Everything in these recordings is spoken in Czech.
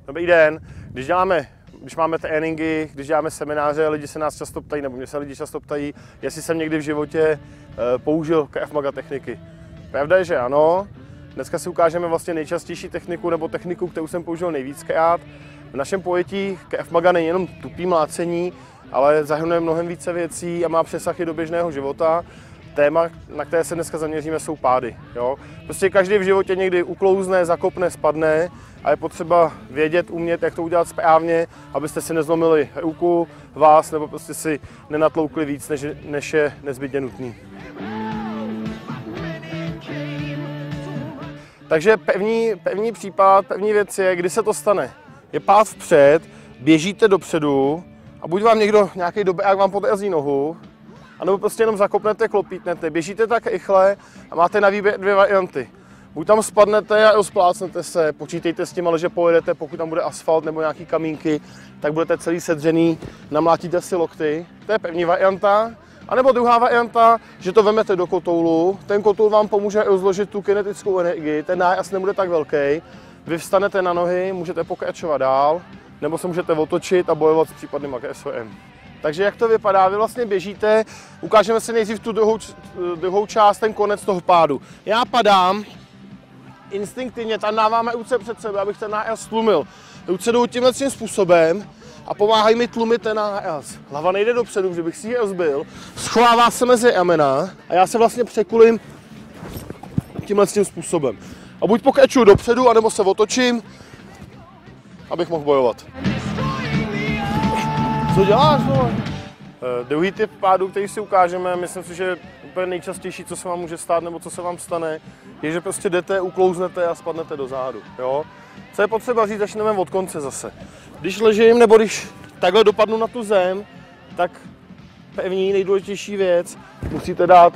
Dobrý den, když máme tréninky, když děláme semináře, lidi se nás často ptají, nebo mě se lidi často ptají, jestli jsem někdy v životě použil Krav Maga techniky. Pravda je, že ano. Dneska si ukážeme vlastně nejčastější techniku, nebo techniku, kterou jsem použil nejvíckrát. V našem pojetí Krav Maga není jenom tupý mlácení, ale zahrnuje mnohem více věcí a má přesah i do běžného života. Téma, na které se dneska zaměříme, jsou pády. Jo? Prostě každý v životě někdy uklouzne, zakopne, spadne a je potřeba vědět, umět, jak to udělat správně, abyste si nezlomili ruku, vás, nebo prostě si nenatloukli víc, než je nezbytně nutný. Takže první případ, první věc je, kdy se to stane. Je pád vpřed, běžíte dopředu a buď vám někdo, nějaký dobrák vám podrazí nohu, anebo prostě jenom zakopnete, klopítnete, běžíte tak rychle a máte na výběr dvě varianty. Buď tam spadnete a rozplácnete se, počítejte s tím, ale že pojedete, pokud tam bude asfalt nebo nějaký kamínky, tak budete celý sedřený, namlátíte si lokty. To je první varianta. A nebo druhá varianta, že to vemete do kotoulu, ten kotoul vám pomůže rozložit tu kinetickou energii, ten náraz nebude tak velký, vy vstanete na nohy, můžete pokračovat dál, nebo se můžete otočit a bojovat s případným agresorem. Takže jak to vypadá? Vy vlastně běžíte, ukážeme si nejdřív tu druhou část, ten konec toho pádu. Já padám, instinktivně tam dáváme ruce před sebe, abych ten náraz tlumil. Ruce jdou tímhle způsobem a pomáhají mi tlumit ten náraz. Hlava nejde dopředu, že bych si ji rozbil, schovává se mezi ramena a já se vlastně překulím tímhle způsobem. A buď pokračuju dopředu, anebo se otočím, abych mohl bojovat. Co děláš, vole? Druhý typ pádu, který si ukážeme, myslím si, že úplně nejčastější, co se vám může stát, nebo co se vám stane, je, že prostě jdete, uklouznete a spadnete do zádu. Jo? Co je potřeba říct, začneme od konce zase. Když ležím, nebo když takhle dopadnu na tu zem, tak první nejdůležitější věc, musíte dát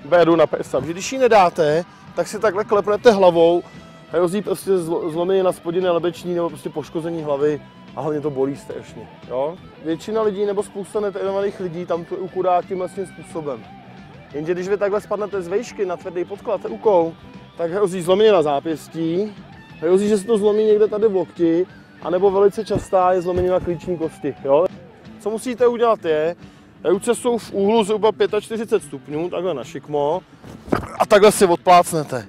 bédu na prsa. Když ji nedáte, tak si takhle klepnete hlavou, hrozí prostě zlomy na spodiny lebeční nebo prostě poškození hlavy. A hlavně to bolí strašně. Jo? Většina lidí nebo spousta netrénovaných lidí tam tu ruku dá tímhle způsobem. Jenže když vy takhle spadnete z vejšky na tvrdý podklad rukou, tak hrozí zlomeně na zápěstí, hrozí, že se to zlomí někde tady v lokti, anebo velice častá je zlomení na klíční kosti. Jo? Co musíte udělat je, ruce jsou v úhlu zhruba 45 stupňů, takhle na šikmo, a takhle si odplácnete.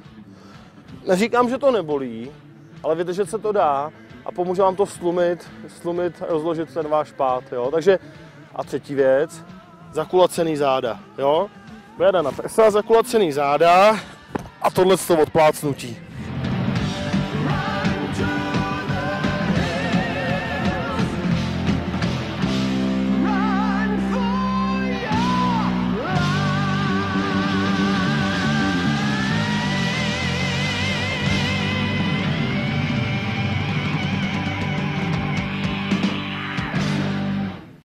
Neříkám, že to nebolí, ale vydržet se to dá. A pomůže vám to slumit, rozložit ten váš pád, jo. Takže a třetí věc, zakulacený záda, jo. Běda na prsa, zakulacený záda a tohle z toho odplácnutí.